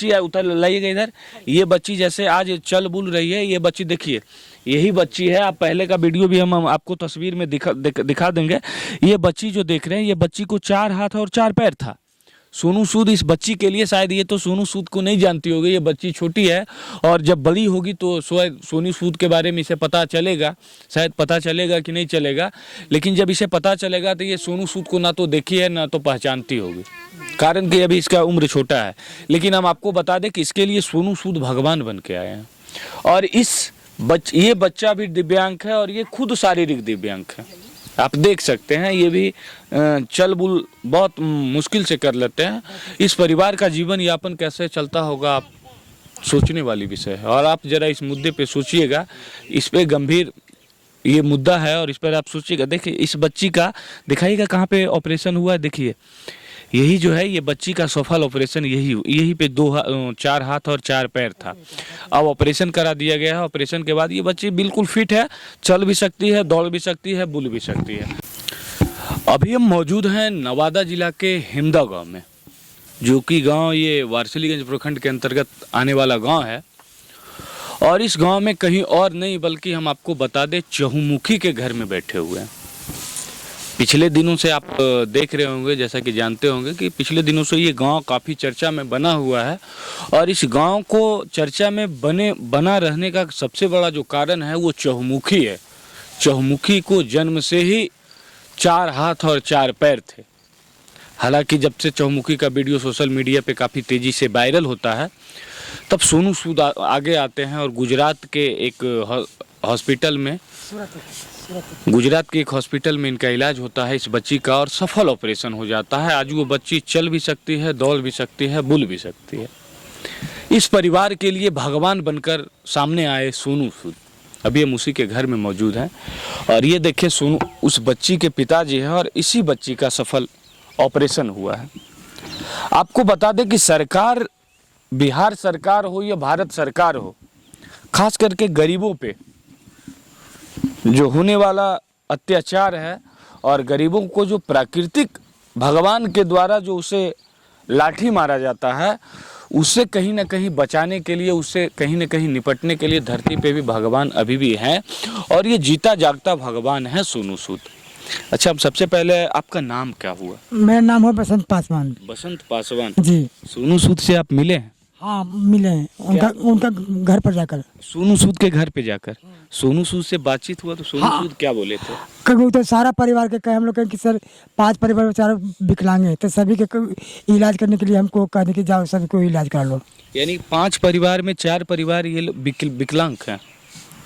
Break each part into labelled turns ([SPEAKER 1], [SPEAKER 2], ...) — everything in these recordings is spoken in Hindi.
[SPEAKER 1] बच्ची है, उतर लाइएगा इधर। ये बच्ची जैसे आज चल बुल रही है, ये बच्ची देखिए, यही बच्ची है। आप पहले का वीडियो भी हम आपको तस्वीर में दिखा देंगे। ये बच्ची जो देख रहे हैं, ये बच्ची को 4 हाथ और 4 पैर था। सोनू सूद इस बच्ची के लिए, शायद ये तो सोनू सूद को नहीं जानती होगी, ये बच्ची छोटी है और जब बड़ी होगी तो सोनू सूद के बारे में इसे पता चलेगा, शायद पता चलेगा कि नहीं चलेगा, लेकिन जब इसे पता चलेगा तो ये सोनू सूद को ना तो देखी है ना तो पहचानती होगी, कारण कि अभी इसका उम्र छोटा है। लेकिन हम आपको बता दें कि इसके लिए सोनू सूद भगवान बन के आए हैं। और ये बच्चा भी दिव्यांग है और ये खुद शारीरिक दिव्यांग है। आप देख सकते हैं, ये भी चल बुल बहुत मुश्किल से कर लेते हैं। इस परिवार का जीवन यापन कैसे चलता होगा, आप सोचने वाली विषय है। और आप जरा इस मुद्दे पे सोचिएगा, इस पे गंभीर ये मुद्दा है और इस पर आप सोचिएगा। देखिए इस बच्ची का दिखाइएगा कहाँ पे ऑपरेशन हुआ है, देखिए यही जो है ये बच्ची का सफल ऑपरेशन यही पे 4 हाथ और 4 पैर था। अब ऑपरेशन करा दिया गया है। ऑपरेशन के बाद ये बच्ची बिल्कुल फिट है, चल भी सकती है, दौड़ भी सकती है, बुल भी सकती है। अभी हम मौजूद हैं नवादा जिला के हिमदा गांव में, जो कि गांव ये वारसिलीगंज प्रखंड के अंतर्गत आने वाला गांव है। और इस गांव में कहीं और नहीं बल्कि हम आपको बता दें, चहुमुखी के घर में बैठे हुए हैं। पिछले दिनों से आप देख रहे होंगे, जैसा कि जानते होंगे कि पिछले दिनों से ये गांव काफ़ी चर्चा में बना हुआ है। और इस गांव को चर्चा में बना रहने का सबसे बड़ा जो कारण है वो चहुमुखी है। चहुमुखी को जन्म से ही 4 हाथ और 4 पैर थे। हालांकि जब से चहुमुखी का वीडियो सोशल मीडिया पे काफ़ी तेज़ी से वायरल होता है, तब सोनू सूद आगे आते हैं और गुजरात के एक हॉस्पिटल में इनका इलाज होता है इस बच्ची का, और सफल ऑपरेशन हो जाता है। आज वो बच्ची चल भी सकती है, दौड़ भी सकती है, बुल भी सकती है। इस परिवार के लिए भगवान बनकर सामने आए सोनू सूद। अभी हम उसी के घर में मौजूद हैं और ये देखिए सोनू उस बच्ची के पिताजी हैं और इसी बच्ची का सफल ऑपरेशन हुआ है। आपको बता दें कि सरकार, बिहार सरकार हो या भारत सरकार हो, खास करके गरीबों पे जो होने वाला अत्याचार है और गरीबों को जो प्राकृतिक भगवान के द्वारा जो उसे लाठी मारा जाता है, उससे कहीं ना कहीं बचाने के लिए, उससे कहीं ना कहीं निपटने के लिए धरती पे भी भगवान अभी भी हैं और ये जीता जागता भगवान है सोनू सूद। अच्छा, अब सबसे पहले आपका नाम क्या हुआ?
[SPEAKER 2] मेरा नाम है बसंत पासवान।
[SPEAKER 1] बसंत पासवान
[SPEAKER 2] जी।
[SPEAKER 1] सोनू सूद से आप मिले हैं?
[SPEAKER 2] हाँ मिले हैं, उनका घर पर जाकर।
[SPEAKER 1] सोनू सूद के घर पे जाकर सोनू सूद से बातचीत हुआ तो सोनू सूद क्या बोले थे?
[SPEAKER 2] क्योंकि तो सारा परिवार के कहे, हम लोग कहें कि सर 5 परिवार में 4 विकलांग हैं, तो सभी के इलाज करने के लिए हमको कहने कि जाओ सभी को इलाज करा लो।
[SPEAKER 1] यानी 5 परिवार में 4 परिवार ये विकलांग हैं।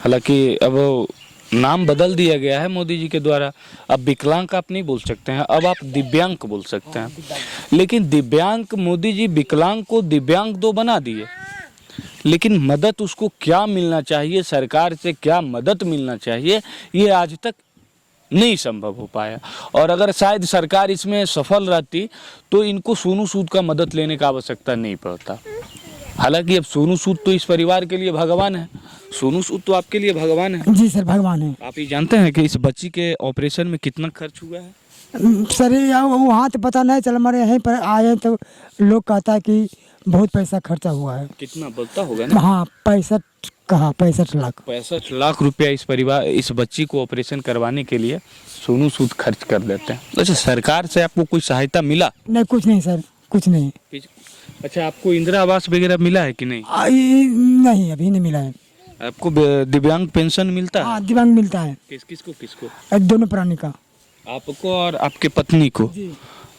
[SPEAKER 1] हालांकि अब नाम बदल दिया गया है मोदी जी के द्वारा, अब विकलांग आप नहीं बोल सकते हैं, अब आप दिव्यांग बोल सकते हैं। लेकिन दिव्यांग, मोदी जी विकलांग को दिव्यांग 2 बना दिए, लेकिन मदद उसको क्या मिलना चाहिए, सरकार से क्या मदद मिलना चाहिए, ये आज तक नहीं संभव हो पाया। और अगर शायद सरकार इसमें सफल रहती तो इनको सोनू सूद का मदद लेने का आवश्यकता नहीं पड़ता। हालांकि अब सोनू सूद तो इस परिवार के लिए भगवान है, सोनू सूद तो आपके लिए भगवान है।
[SPEAKER 2] जी सर, भगवान है।
[SPEAKER 1] आप ये जानते हैं कि इस बच्ची के ऑपरेशन में कितना खर्च हुआ है?
[SPEAKER 2] सर वहाँ तो पता नहीं चल, हमारे यहीं पर आए तो लोग कहता है कि बहुत पैसा खर्चा हुआ है।
[SPEAKER 1] कितना बोलता होगा ना?
[SPEAKER 2] हाँ 65 लाख।
[SPEAKER 1] 65 लाख रुपया इस बच्ची को ऑपरेशन करवाने के लिए सोनू सूद खर्च कर देते हैं। अच्छा, सरकार से आपको कोई सहायता मिला?
[SPEAKER 2] नहीं, कुछ नहीं सर, कुछ नहीं।
[SPEAKER 1] अच्छा, आपको इंदिरा आवास वगैरह मिला है कि नहीं?
[SPEAKER 2] नहीं, अभी नहीं मिला है।
[SPEAKER 1] आपको दिव्यांग पेंशन मिलता है?
[SPEAKER 2] हाँ, दिव्यांग मिलता है।
[SPEAKER 1] किसको?
[SPEAKER 2] दोनों प्राणी का।
[SPEAKER 1] आपको और आपके पत्नी को?
[SPEAKER 2] जी।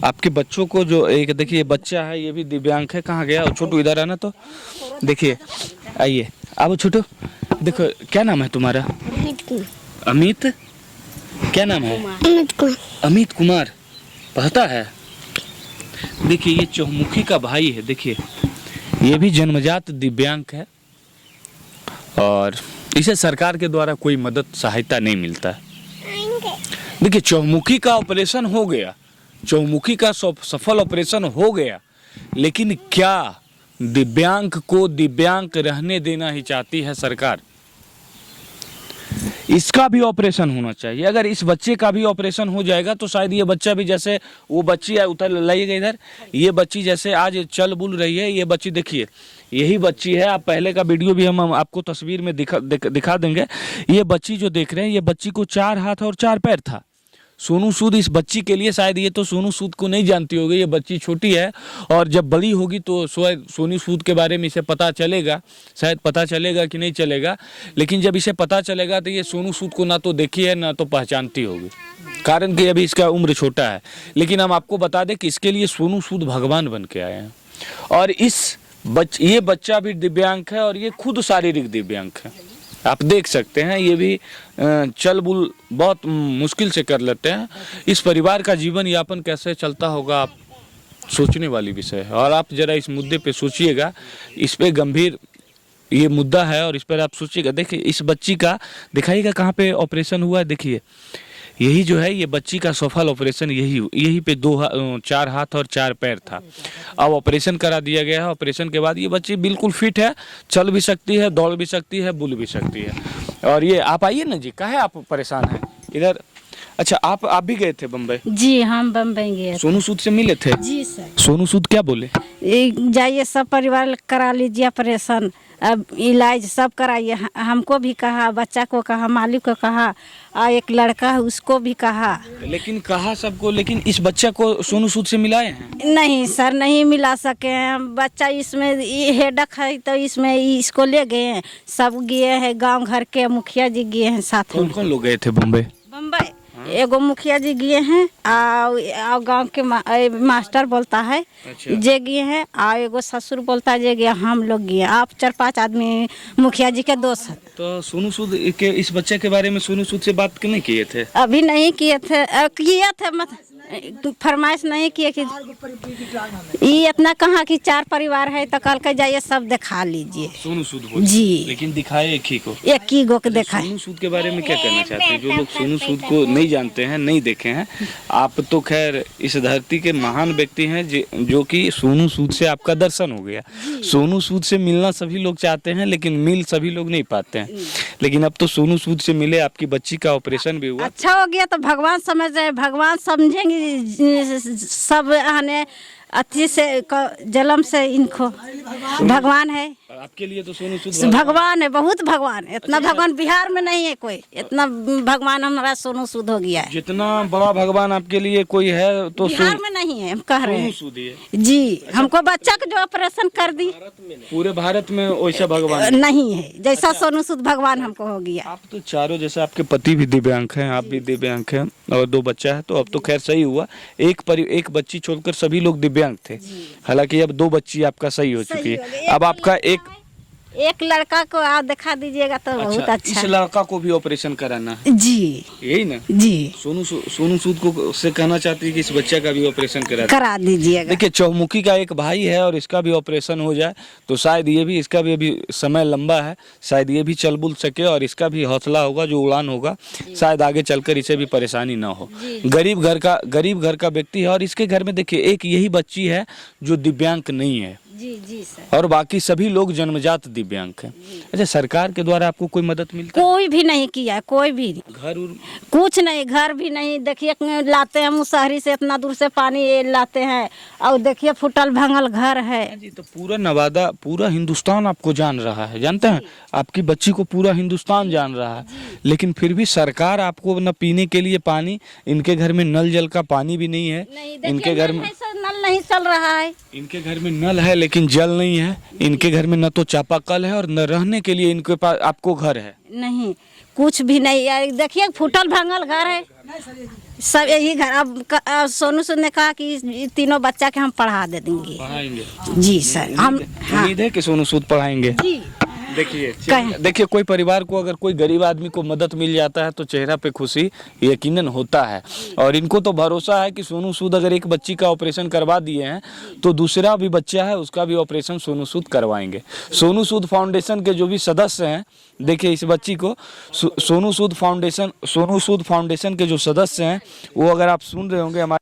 [SPEAKER 1] आपके बच्चों को, जो एक देखिए बच्चा है ये भी दिव्यांग है। कहाँ गया छोटू? इधर आना तो देखिए, आइए अब छोटू, देखो क्या नाम है तुम्हारा? अमित। क्या नाम है? अमित कुमार। पढ़ता है? देखिए ये चहुमुखी का भाई है, देखिए ये भी जन्मजात दिव्यांग है और इसे सरकार के द्वारा कोई मदद सहायता नहीं मिलता है। देखिए चहुमुखी का ऑपरेशन हो गया, चहुमुखी का सफल ऑपरेशन हो गया, लेकिन क्या दिव्यांग को दिव्यांग रहने देना ही चाहती है सरकार? इसका भी ऑपरेशन होना चाहिए। अगर इस बच्चे का भी ऑपरेशन हो जाएगा तो शायद ये बच्चा भी, जैसे वो बच्ची है, उतर लाइएगा इधर, ये बच्ची जैसे आज चल बुल रही है, ये बच्ची देखिए, यही बच्ची है। आप पहले का वीडियो भी हम आपको तस्वीर में दिखा देंगे। ये बच्ची जो देख रहे हैं, ये बच्ची को 4 हाथ और 4 पैर था। सोनू सूद इस बच्ची के लिए, शायद ये तो सोनू सूद को नहीं जानती होगी, ये बच्ची छोटी है और जब बड़ी होगी तो सोनू सूद के बारे में इसे पता चलेगा, शायद पता चलेगा कि नहीं चलेगा, लेकिन जब इसे पता चलेगा तो ये सोनू सूद को ना तो देखी है ना तो पहचानती होगी, कारण कि अभी इसका उम्र छोटा है। लेकिन हम आपको बता दें कि इसके लिए सोनू सूद भगवान बन के आए हैं। और ये बच्चा भी दिव्यांग है और ये खुद शारीरिक दिव्यांग है। आप देख सकते हैं, ये भी चल बुल बहुत मुश्किल से कर लेते हैं। इस परिवार का जीवन यापन कैसे चलता होगा, आप सोचने वाली विषय है। और आप जरा इस मुद्दे पे सोचिएगा, इस पे गंभीर ये मुद्दा है और इस पर आप सोचिएगा। देखिए इस बच्ची का दिखाइएगा कहाँ पे ऑपरेशन हुआ है, देखिए यही जो है, ये बच्ची का सफल ऑपरेशन यही पे 4 हाथ और 4 पैर था। अब ऑपरेशन करा दिया गया है। ऑपरेशन के बाद ये बच्ची बिल्कुल फिट है, चल भी सकती है, दौड़ भी सकती है, बुल भी सकती है। और ये आप आइए ना जी, काहे आप परेशान हैं इधर। अच्छा, आप भी गए थे बम्बई?
[SPEAKER 3] जी, हम बम्बई गए थे।
[SPEAKER 1] सोनू सूद से मिले थे?
[SPEAKER 3] जी सर।
[SPEAKER 1] सोनू सूद क्या बोले?
[SPEAKER 3] जाइए सब परिवार करा लीजिए ऑपरेशन, अब इलाज सब कराइए। हमको भी कहा, बच्चा को कहा, मालिक को कहा, और एक लड़का है उसको भी कहा।
[SPEAKER 1] लेकिन कहा सबको, लेकिन इस बच्चा को सोनू सूद से मिलाए हैं?
[SPEAKER 3] नहीं सर, नहीं मिला सके हैं हम। बच्चा इसमें हेडक है तो इसमें इसको ले गए हैं, सब गए हैं, गांव घर के मुखिया जी गए हैं साथ में।
[SPEAKER 1] कौन कौन लोग गए थे बम्बई?
[SPEAKER 3] बम्बई एगो मुखिया जी गए हैं, और गांव के मास्टर बोलता है जे गए हैं, और एगो ससुर बोलता है जे गए, हम लोग गए। आप 4-5 आदमी मुखिया जी के दोस्त हैं।
[SPEAKER 1] तो सोनू सूद के इस बच्चे के बारे में सोनू सूद से बात क्यों नहीं किए थे?
[SPEAKER 3] अभी नहीं किए थे, फरमाइश नहीं किए कि ये इतना कहा कि 4 परिवार है तो कल के जाइए सब दिखा लीजिए।
[SPEAKER 1] सोनू सूद बोले।
[SPEAKER 3] जी,
[SPEAKER 1] लेकिन दिखाए एक ही को,
[SPEAKER 3] एक ही गो के दिखाए।
[SPEAKER 1] सोनू सूद के बारे में क्या कहना चाहते हैं जो लोग सोनू सूद को नहीं जानते हैं, नहीं देखे हैं? आप तो खैर इस धरती के महान व्यक्ति हैं जो कि सोनू सूद से आपका दर्शन हो गया। सोनू सूद से मिलना सभी लोग चाहते हैं, लेकिन मिल सभी लोग नहीं पाते हैं। लेकिन अब तो सोनू सूद से मिले, आपकी बच्ची का ऑपरेशन भी हुआ,
[SPEAKER 3] अच्छा हो गया तो भगवान समझ रहे, भगवान समझेंगे सब आने अति से जन्म से इनको भगवान है।
[SPEAKER 1] आपके लिए तो सोनू सूद
[SPEAKER 3] भगवान है, बहुत भगवान। इतना भगवान बिहार में नहीं है कोई, इतना भगवान हमारा सोनू सूद हो गया है।
[SPEAKER 1] जितना बड़ा भगवान आपके लिए कोई है तो
[SPEAKER 3] बिहार में नहीं है, हम कह रहे हैं।
[SPEAKER 1] सूद ही है
[SPEAKER 3] जी, हमको बच्चा का जो ऑपरेशन कर दी,
[SPEAKER 1] पूरे भारत में वैसा भगवान
[SPEAKER 3] नहीं है जैसा सोनू सूद भगवान हमको हो गया।
[SPEAKER 1] आप तो चारों, जैसे आपके पति भी दिव्यांग हैं, आप भी दिव्यांग हैं और 2 बच्चा है, तो अब तो खैर सही हुआ। एक बच्ची छोड़कर सभी लोग दिव्यांग थे। हालांकि अब 2 बच्ची आपका सही हो चुकी है। अब आपका एक
[SPEAKER 3] लड़का को आप दिखा दीजिएगा तो बहुत अच्छा।
[SPEAKER 1] इस लड़का को भी ऑपरेशन कराना है?
[SPEAKER 3] जी,
[SPEAKER 1] यही ना
[SPEAKER 3] जी।
[SPEAKER 1] सोनू सूद को से कहना चाहती है कि इस बच्चे का भी ऑपरेशन करा
[SPEAKER 3] दीजिएगा।
[SPEAKER 1] देखिए, चौमुखी का एक भाई है और इसका भी ऑपरेशन हो जाए तो शायद ये भी, इसका भी अभी समय लंबा है, शायद ये भी चल बुल सके और इसका भी हौसला होगा, जो उड़ान होगा, शायद आगे चलकर इसे भी परेशानी ना हो। गरीब घर का व्यक्ति है और इसके घर में देखिए एक यही बच्ची है जो दिव्यांग नहीं है।
[SPEAKER 3] जी जी सर।
[SPEAKER 1] और बाकी सभी लोग जन्मजात दिव्यांग हैं। अच्छा, सरकार के द्वारा आपको कोई मदद मिलता है?
[SPEAKER 3] कोई भी नहीं किया, कोई भी
[SPEAKER 1] घर
[SPEAKER 3] कुछ नहीं, घर भी नहीं। देखिए लाते हैं मुसहरी से, इतना दूर से पानी लाते हैं, और देखिए फुटल भंगल घर है।
[SPEAKER 1] जी, तो पूरा नवादा, पूरा हिंदुस्तान आपको जान रहा है, जानते हैं? आपकी बच्ची को पूरा हिंदुस्तान जान रहा है, लेकिन फिर भी सरकार आपको न पीने के लिए पानी, इनके घर में नल जल का पानी भी नहीं है। इनके घर में
[SPEAKER 3] नल नहीं चल रहा है।
[SPEAKER 1] इनके घर में नल है लेकिन जल नहीं है। इनके घर में न तो चापाकल है और न रहने के लिए इनके पास आपको घर है।
[SPEAKER 3] नहीं, कुछ भी नहीं। देखिए फुटल भंगल घर है, सब यही घर। अब सोनू सूद ने कहा कि 3 बच्चा के हम पढ़ा दे देंगे।
[SPEAKER 1] पढ़ाएंगे?
[SPEAKER 3] जी सर, हम
[SPEAKER 1] उम्मीद है कि सोनू सूद पढ़ाएंगे।
[SPEAKER 3] जी।
[SPEAKER 1] देखिए कोई परिवार को अगर कोई गरीब आदमी को मदद मिल जाता है तो चेहरा पे खुशी यकीनन होता है। और इनको तो भरोसा है कि सोनू सूद अगर एक बच्ची का ऑपरेशन करवा दिए हैं तो दूसरा भी बच्चा है उसका भी ऑपरेशन सोनू सूद करवाएंगे। सोनू सूद फाउंडेशन के जो भी सदस्य हैं, देखिए इस बच्ची को सोनू सूद फाउंडेशन के जो सदस्य हैं वो अगर आप सुन रहे होंगे हमारे